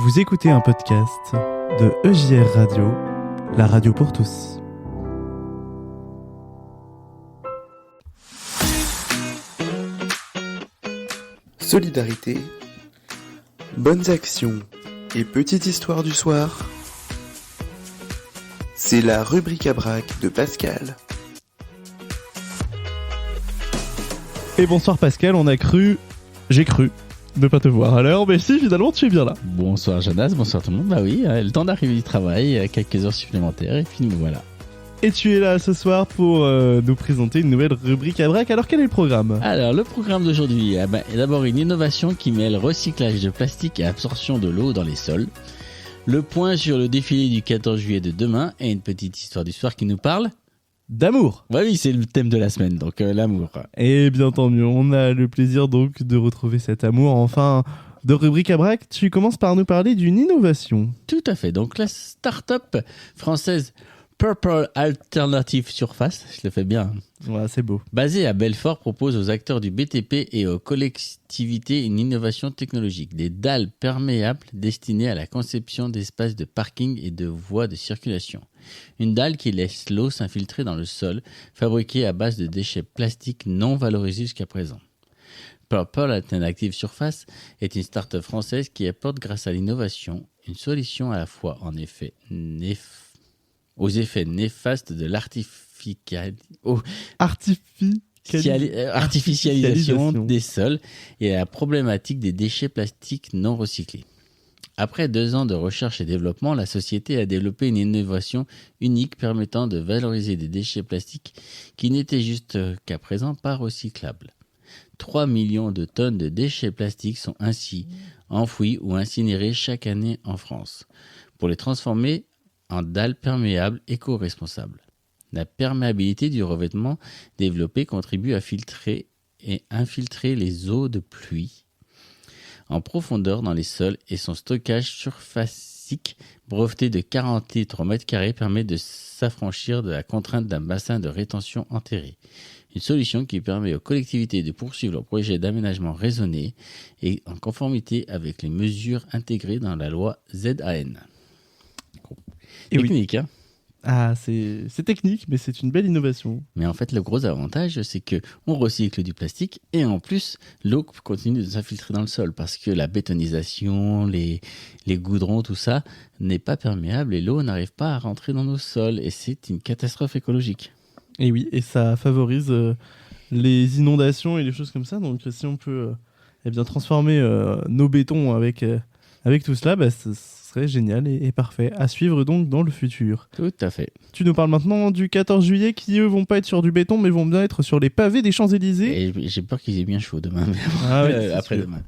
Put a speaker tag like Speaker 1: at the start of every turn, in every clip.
Speaker 1: Vous écoutez un podcast de EJR Radio, la radio pour tous. Solidarité, bonnes actions et petite histoire du soir. C'est la rubrique à brac de Pascal. Et bonsoir Pascal, j'ai cru ne pas te voir à l'heure, mais si, finalement tu es bien là.
Speaker 2: Bonsoir Jonas, bonsoir tout le monde. Bah oui, le temps d'arriver du travail, quelques heures supplémentaires et puis nous voilà.
Speaker 1: Et tu es là ce soir pour nous présenter une nouvelle rubrique à brac. Alors quel est le programme ?
Speaker 2: Alors le programme d'aujourd'hui est d'abord une innovation qui mêle recyclage de plastique et absorption de l'eau dans les sols. Le point sur le défilé du 14 juillet de demain et une petite histoire du soir qui nous parle
Speaker 1: d'amour.
Speaker 2: Bah oui, c'est le thème de la semaine, donc l'amour.
Speaker 1: Et bien tant mieux, on a le plaisir donc de retrouver cet amour. Enfin, de rubrique à brac, tu commences par nous parler d'une innovation.
Speaker 2: Tout à fait, donc la start-up française Purple Alternative Surface, je le fais bien.
Speaker 1: Ouais, c'est beau.
Speaker 2: Basée à Belfort, propose aux acteurs du BTP et aux collectivités une innovation technologique. Des dalles perméables destinées à la conception d'espaces de parking et de voies de circulation. Une dalle qui laisse l'eau s'infiltrer dans le sol, fabriquée à base de déchets plastiques non valorisés jusqu'à présent. Purple Alternative Surface est une start-up française qui apporte grâce à l'innovation une solution à la fois aux effets néfastes de artificialisation des sols et à la problématique des déchets plastiques non recyclés. Après 2 ans de recherche et développement, la société a développé une innovation unique permettant de valoriser des déchets plastiques qui n'étaient jusqu'à présent pas recyclables. 3 millions de tonnes de déchets plastiques sont ainsi enfouis ou incinérés chaque année en France, pour les transformer en dalles perméables éco-responsables. La perméabilité du revêtement développé contribue à filtrer et infiltrer les eaux de pluie en profondeur dans les sols et son stockage surfacique breveté de 40 litres au mètre carré permet de s'affranchir de la contrainte d'un bassin de rétention enterré. Une solution qui permet aux collectivités de poursuivre leurs projets d'aménagement raisonné et en conformité avec les mesures intégrées dans la loi ZAN. Technique, oui. Hein.
Speaker 1: Ah, c'est technique, mais c'est une belle innovation.
Speaker 2: Mais en fait, le gros avantage, c'est qu'on recycle du plastique et en plus, l'eau continue de s'infiltrer dans le sol parce que la bétonisation, les goudrons, tout ça n'est pas perméable et l'eau n'arrive pas à rentrer dans nos sols et c'est une catastrophe écologique.
Speaker 1: Et oui, et ça favorise les inondations et les choses comme ça. Donc, si on peut bien transformer nos bétons avec tout cela, bah, ce serait génial et parfait. À suivre donc dans le futur.
Speaker 2: Tout à fait.
Speaker 1: Tu nous parles maintenant du 14 juillet qui, eux, vont pas être sur du béton, mais vont bien être sur les pavés des Champs-Élysées.
Speaker 2: Et j'ai peur qu'ils aient bien chaud demain. Après-demain.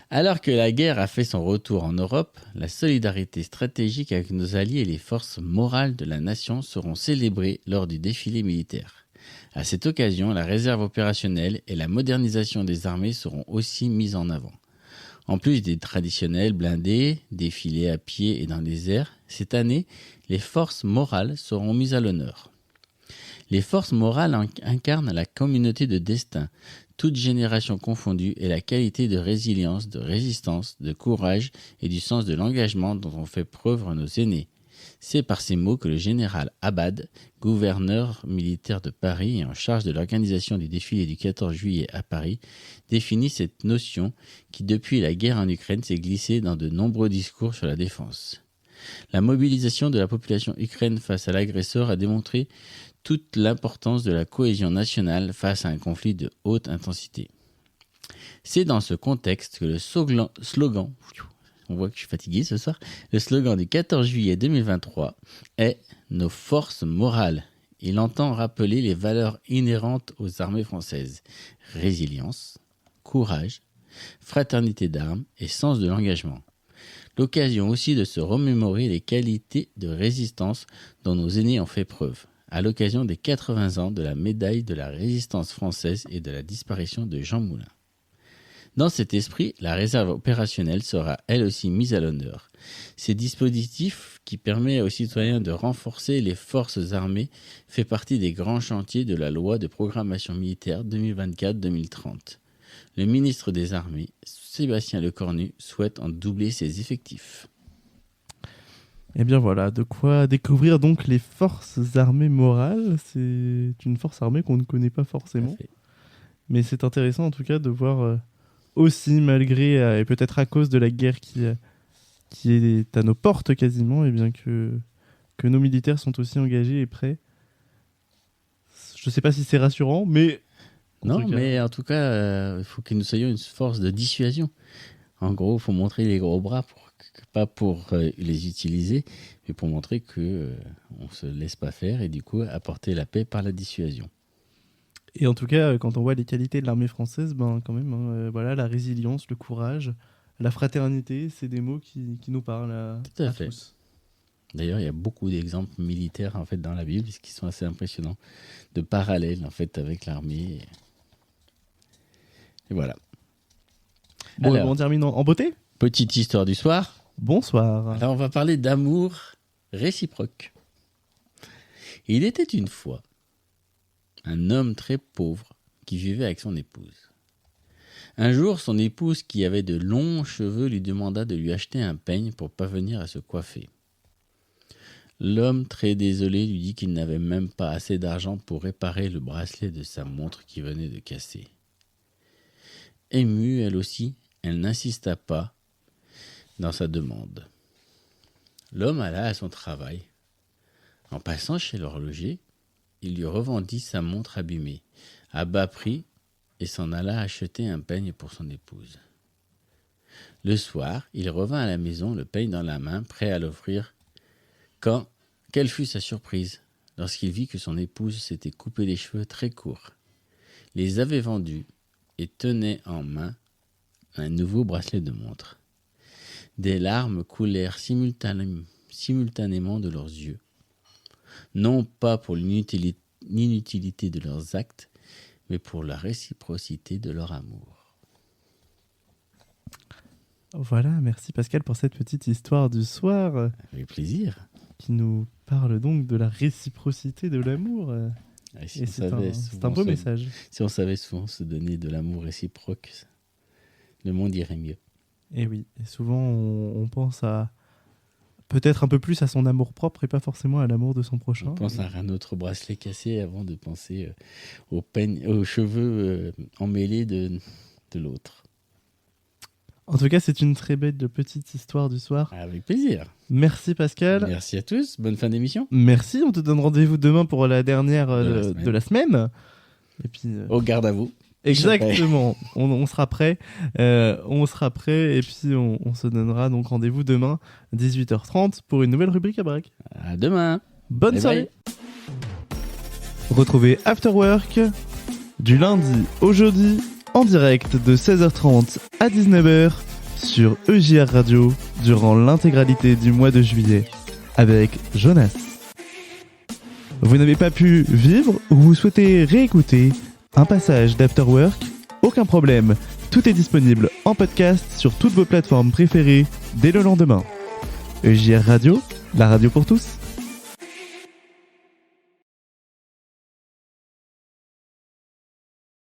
Speaker 2: Alors que la guerre a fait son retour en Europe, la solidarité stratégique avec nos alliés et les forces morales de la nation seront célébrées lors du défilé militaire. À cette occasion, la réserve opérationnelle et la modernisation des armées seront aussi mises en avant. En plus des traditionnels blindés, défilés à pied et dans les airs, cette année, les forces morales seront mises à l'honneur. Les forces morales incarnent la communauté de destin, toutes générations confondues, et la qualité de résilience, de résistance, de courage et du sens de l'engagement dont ont fait preuve nos aînés. C'est par ces mots que le général Abad, gouverneur militaire de Paris et en charge de l'organisation du défilé du 14 juillet à Paris, définit cette notion qui, depuis la guerre en Ukraine, s'est glissée dans de nombreux discours sur la défense. La mobilisation de la population ukrainienne face à l'agresseur a démontré toute l'importance de la cohésion nationale face à un conflit de haute intensité. C'est dans ce contexte que le slogan, on voit que je suis fatigué ce soir, le slogan du 14 juillet 2023 est « Nos forces morales ». Il entend rappeler les valeurs inhérentes aux armées françaises, résilience, courage, fraternité d'armes et sens de l'engagement. L'occasion aussi de se remémorer les qualités de résistance dont nos aînés ont fait preuve, à l'occasion des 80 ans de la médaille de la résistance française et de la disparition de Jean Moulin. Dans cet esprit, la réserve opérationnelle sera elle aussi mise à l'honneur. Ces dispositifs qui permet aux citoyens de renforcer les forces armées fait partie des grands chantiers de la loi de programmation militaire 2024-2030. Le ministre des Armées Sébastien Lecornu souhaite en doubler ses effectifs.
Speaker 1: Et bien voilà, de quoi découvrir donc les forces armées morales. C'est une force armée qu'on ne connaît pas forcément. Mais c'est intéressant en tout cas de voir aussi, malgré et peut-être à cause de la guerre qui est à nos portes quasiment, et bien que nos militaires sont aussi engagés et prêts. Je ne sais pas si c'est rassurant, mais...
Speaker 2: Mais en tout cas, il faut que nous soyons une force de dissuasion. En gros, il faut montrer les gros bras, pas pour les utiliser, mais pour montrer qu'on ne se laisse pas faire et du coup apporter la paix par la dissuasion.
Speaker 1: Et en tout cas, quand on voit les qualités de l'armée française, quand même, voilà, la résilience, le courage, la fraternité, c'est des mots qui nous parlent à tous.
Speaker 2: D'ailleurs, il y a beaucoup d'exemples militaires en fait dans la Bible qui sont assez impressionnants, de parallèles en fait avec l'armée. Et voilà.
Speaker 1: Bon, alors, on termine en beauté.
Speaker 2: Petite histoire du soir.
Speaker 1: Bonsoir.
Speaker 2: Alors, on va parler d'amour réciproque. Il était une fois un homme très pauvre qui vivait avec son épouse. Un jour, son épouse, qui avait de longs cheveux, lui demanda de lui acheter un peigne pour parvenir à se coiffer. L'homme, très désolé, lui dit qu'il n'avait même pas assez d'argent pour réparer le bracelet de sa montre qui venait de casser. Émue, elle aussi, elle n'insista pas dans sa demande. L'homme alla à son travail. En passant chez l'horloger, il lui revendit sa montre abîmée, à bas prix, et s'en alla acheter un peigne pour son épouse. Le soir, il revint à la maison, le peigne dans la main, prêt à l'offrir. Quelle fut sa surprise lorsqu'il vit que son épouse s'était coupé les cheveux très courts, les avait vendus et tenait en main un nouveau bracelet de montre. Des larmes coulèrent simultanément de leurs yeux, non pas pour l'inutilité de leurs actes, mais pour la réciprocité de leur amour.
Speaker 1: Voilà, merci Pascal pour cette petite histoire du soir.
Speaker 2: Avec plaisir.
Speaker 1: Qui nous parle donc de la réciprocité de l'amour.
Speaker 2: Et
Speaker 1: c'est un beau message.
Speaker 2: Si on savait souvent se donner de l'amour réciproque, le monde irait mieux.
Speaker 1: Et oui, et souvent on pense à peut-être un peu plus à son amour propre et pas forcément à l'amour de son prochain.
Speaker 2: On pense à un autre bracelet cassé avant de penser aux cheveux emmêlés de l'autre.
Speaker 1: En tout cas, c'est une très belle petite histoire du soir.
Speaker 2: Avec plaisir.
Speaker 1: Merci Pascal.
Speaker 2: Merci à tous. Bonne fin d'émission.
Speaker 1: Merci. On te donne rendez-vous demain pour la dernière de la semaine. Et puis.
Speaker 2: Au garde à vous.
Speaker 1: Exactement. On sera prêt. On sera prêt. Et puis on se donnera donc rendez-vous demain 18h30 pour une nouvelle rubrique à break.
Speaker 2: À demain.
Speaker 1: Bonne soirée. Retrouvez After Work du lundi au jeudi en direct de 16h30 à 19h sur EJR Radio durant l'intégralité du mois de juillet avec Jonas. Vous n'avez pas pu vivre ou vous souhaitez réécouter un passage d'After Work? Aucun problème, tout est disponible en podcast sur toutes vos plateformes préférées dès le lendemain. EJR Radio, la radio pour tous.